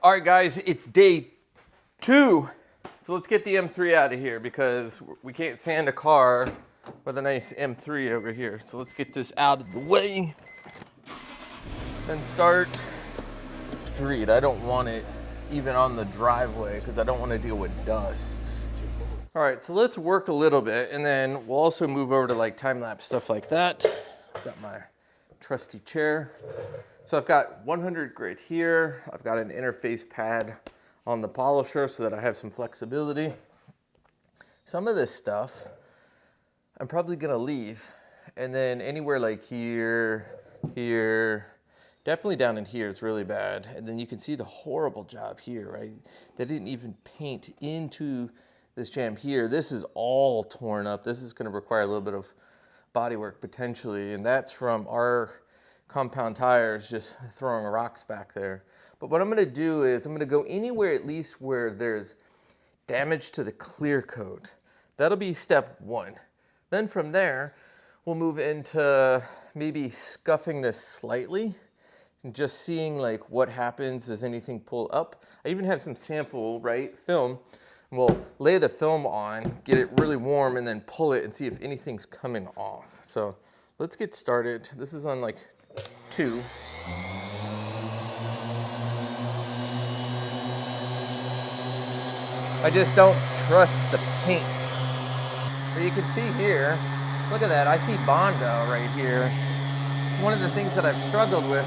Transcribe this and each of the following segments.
All right, guys, it's day 2. So let's get the M3 out of here because we can't sand a car with a nice M3 over here. So let's get this out of the way. Then start street. I don't want it even on the driveway because I don't want to deal with dust. All right, so let's work a little bit and then we'll also move over to like time-lapse stuff like that. I've got my trusty chair. So I've got 100 grit here. I've got an interface pad on the polisher so that I have some flexibility. Some of this stuff I'm probably gonna leave. And then anywhere like here, definitely down in here is really bad. And then you can see the horrible job here, right? They didn't even paint into this jam here. This is all torn up. This is gonna require a little bit of body work potentially. And that's from our compound tires just throwing rocks back there. But what I'm gonna do is I'm gonna go anywhere at least where there's damage to the clear coat. That'll be step 1. Then from there, we'll move into maybe scuffing this slightly and just seeing like what happens. Does anything pull up? I even have some sample, right, film. We'll lay the film on, get it really warm, and then pull it and see if anything's coming off. So let's get started. This is on like 2. I just don't trust the paint. But you can see here, look at that, I see Bondo right here. One of the things that I've struggled with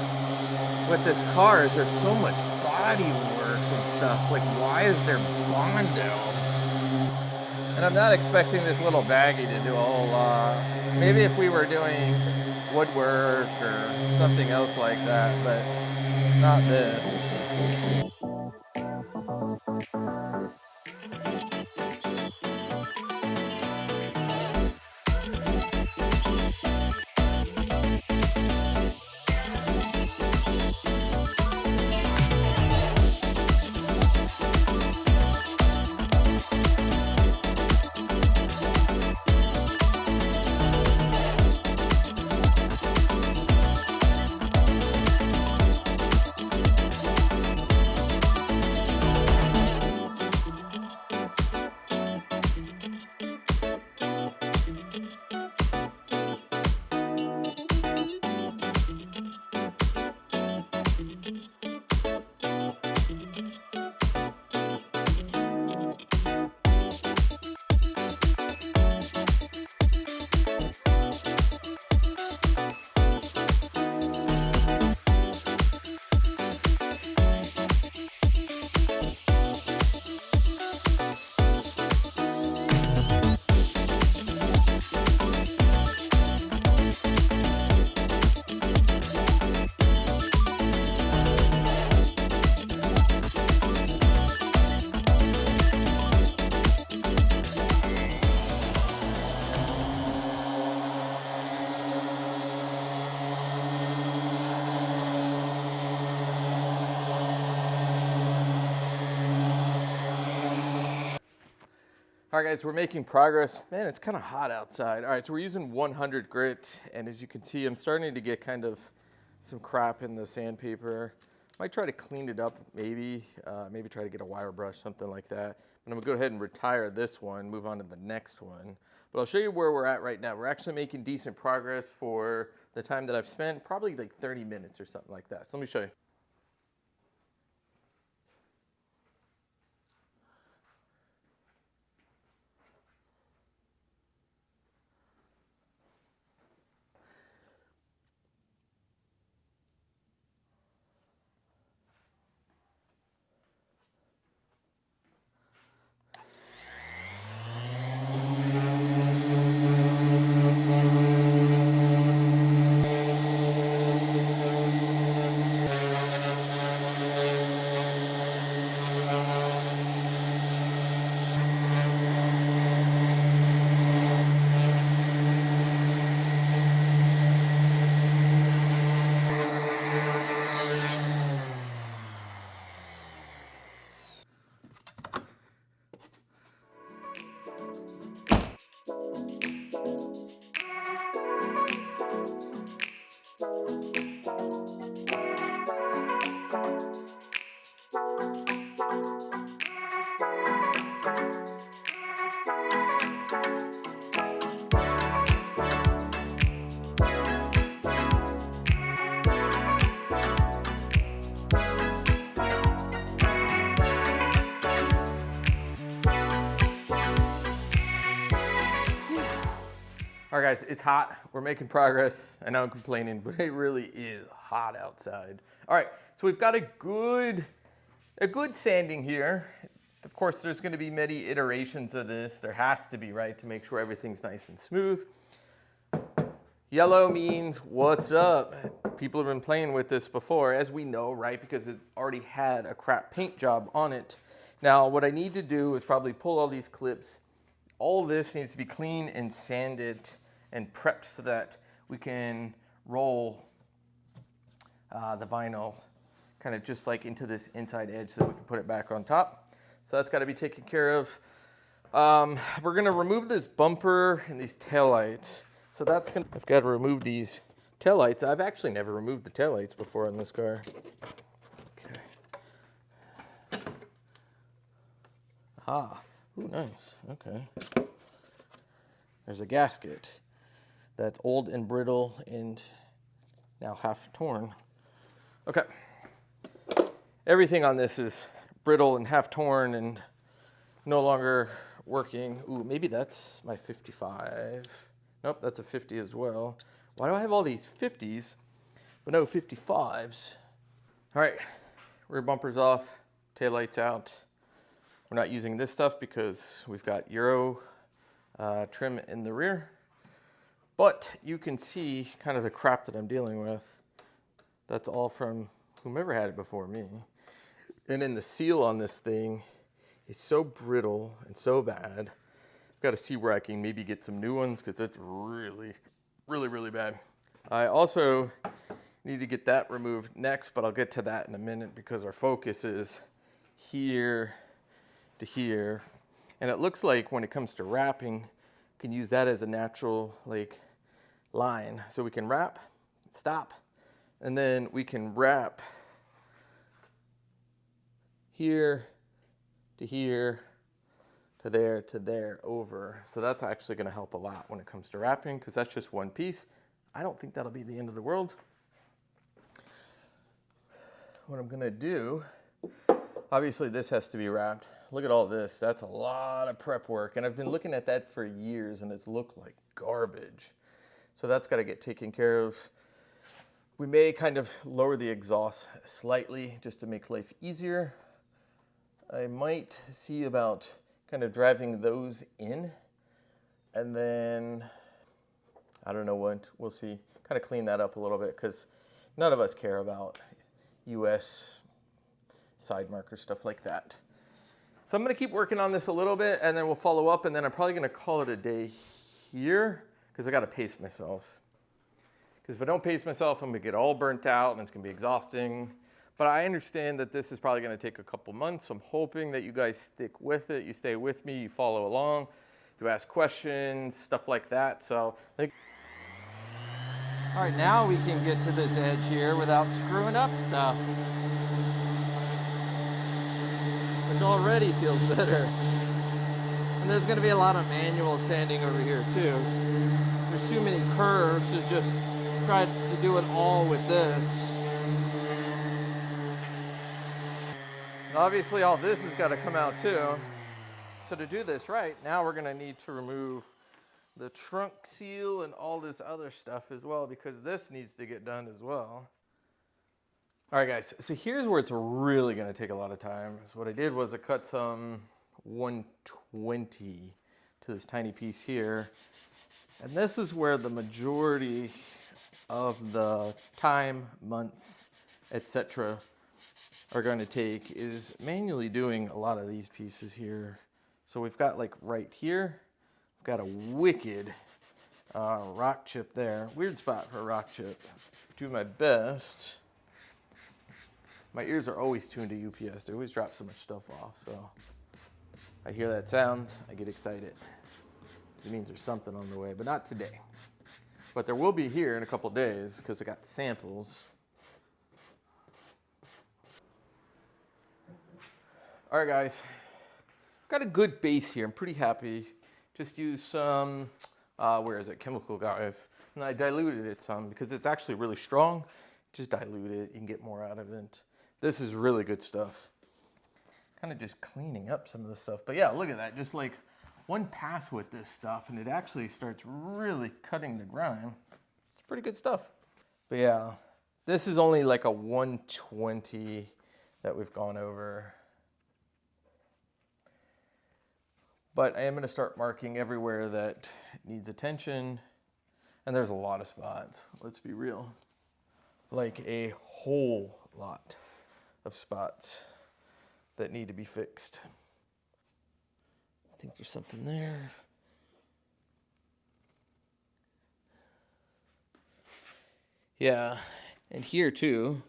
this car is there's so much body work and stuff. Like, why is there Bondo? And I'm not expecting this little baggie to do a whole lot. Maybe if we were doing woodwork or something else like that, but not this. All right, guys, we're making progress. Man, it's kind of hot outside. All right, so we're using 100 grit, and as you can see, I'm starting to get kind of some crap in the sandpaper. Might try to clean it up, maybe try to get a wire brush, something like that. But I'm gonna go ahead and retire this one, move on to the next one. But I'll show you where we're at right now. We're actually making decent progress for the time that I've spent, probably like 30 minutes or something like that. So let me show you. All right, guys, it's hot. We're making progress. I know I'm complaining, but it really is hot outside. All right, so we've got a good sanding here. Of course, there's going to be many iterations of this. There has to be, right, to make sure everything's nice and smooth. Yellow means what's up. People have been playing with this before, as we know, right, because it already had a crap paint job on it. Now, what I need to do is probably pull all these clips. All this needs to be clean and sanded and prepped so that we can roll the vinyl kind of just like into this inside edge so that we can put it back on top. So that's got to be taken care of. We're going to remove this bumper and these taillights. So that's going to, I've got to remove these taillights. I've actually never removed the taillights before on this car. Okay. Ah. Ooh, nice. Okay. There's a gasket that's old and brittle and now half torn. Okay. Everything on this is brittle and half torn and no longer working. Ooh, maybe that's my 55. Nope, that's a 50 as well. Why do I have all these 50s but no 55s? All right, rear bumper's off, taillights out. We're not using this stuff because we've got Euro trim in the rear. But you can see kind of the crap that I'm dealing with. That's all from whomever had it before me. And then the seal on this thing is so brittle and so bad. I've got to see where I can maybe get some new ones because it's really, really, really bad. I also need to get that removed next, but I'll get to that in a minute because our focus is here to here. And it looks like when it comes to wrapping, you can use that as a natural like line. So we can wrap, stop, and then we can wrap here to here to there over. So that's actually going to help a lot when it comes to wrapping because that's just one piece. I don't think that'll be the end of the world. What I'm going to do, obviously this has to be wrapped. Look at all this. That's a lot of prep work. And I've been looking at that for years and it's looked like garbage. So that's got to get taken care of. We may kind of lower the exhaust slightly just to make life easier. I might see about kind of driving those in. And then, I don't know what, we'll see. Kind of clean that up a little bit because none of us care about US side marker stuff like that. So I'm going to keep working on this a little bit and then we'll follow up and then I'm probably going to call it a day here because I got to pace myself. Because if I don't pace myself, I'm going to get all burnt out and it's going to be exhausting. But I understand that this is probably going to take a couple months. I'm hoping that you guys stick with it. You stay with me, you follow along, you ask questions, stuff like that. So, all right, now we can get to this edge here without screwing up stuff. Which already feels better. And there's going to be a lot of manual sanding over here too. There's too many curves to just try to do it all with this. Obviously all this has got to come out too. So to do this right, now we're going to need to remove the trunk seal and all this other stuff as well because this needs to get done as well. All right, guys, so here's where it's really going to take a lot of time. So what I did was I cut some 120 to this tiny piece here. And this is where the majority of the time, months, etc. are going to take is manually doing a lot of these pieces here. So we've got like right here, we've got a wicked rock chip there. Weird spot for a rock chip. Do my best. My ears are always tuned to UPS. They always drop so much stuff off. So I hear that sound, I get excited. It means there's something on the way, but not today. But there will be here in a couple days because I got samples. All right, guys. Got a good base here. I'm pretty happy. Just use some, where is it? Chemical Guys. And I diluted it some because it's actually really strong. Just dilute it. You can get more out of it. This is really good stuff. Kind of just cleaning up some of the stuff. But yeah, look at that. Just like one pass with this stuff and it actually starts really cutting the grime. It's pretty good stuff. But yeah, this is only like a 120 that we've gone over. But I am gonna start marking everywhere that needs attention. And there's a lot of spots, let's be real. Like a whole lot of spots that need to be fixed. I think there's something there. Yeah, and here too,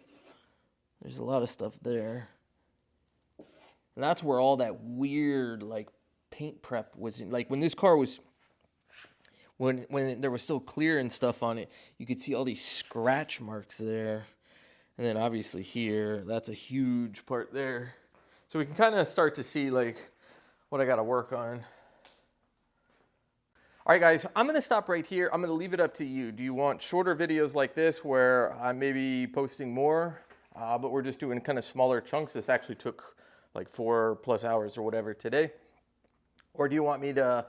there's a lot of stuff there. And that's where all that weird like paint prep was in. Like when this car was, when there was still clear and stuff on it, you could see all these scratch marks there. And then obviously here, that's a huge part there. So we can kind of start to see like what I got to work on. All right, guys, I'm going to stop right here. I'm going to leave it up to you. Do you want shorter videos like this where I'm maybe posting more, but we're just doing kind of smaller chunks? This actually took like 4+ hours or whatever today. Or do you want me to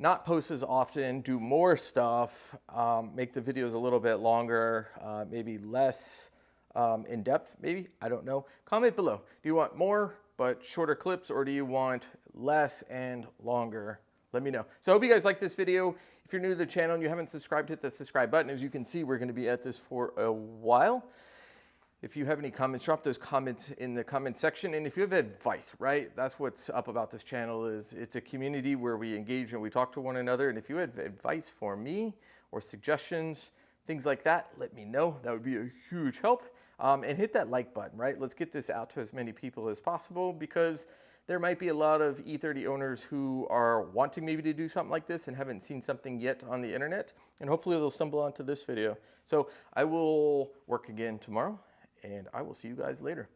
not post as often, do more stuff, make the videos a little bit longer, maybe less in depth, maybe? I don't know. Comment below. Do you want more but shorter clips, or do you want less and longer? Let me know. So I hope you guys like this video. If you're new to the channel and you haven't subscribed, hit that subscribe button. As you can see, we're going to be at this for a while. If you have any comments, drop those comments in the comment section. And if you have advice, right? That's what's up about this channel, is it's a community where we engage and we talk to one another. And if you have advice for me or suggestions, things like that, let me know. That would be a huge help. And hit that like button, right? Let's get this out to as many people as possible, because there might be a lot of E30 owners who are wanting maybe to do something like this and haven't seen something yet on the internet. And hopefully they'll stumble onto this video. So I will work again tomorrow, and I will see you guys later.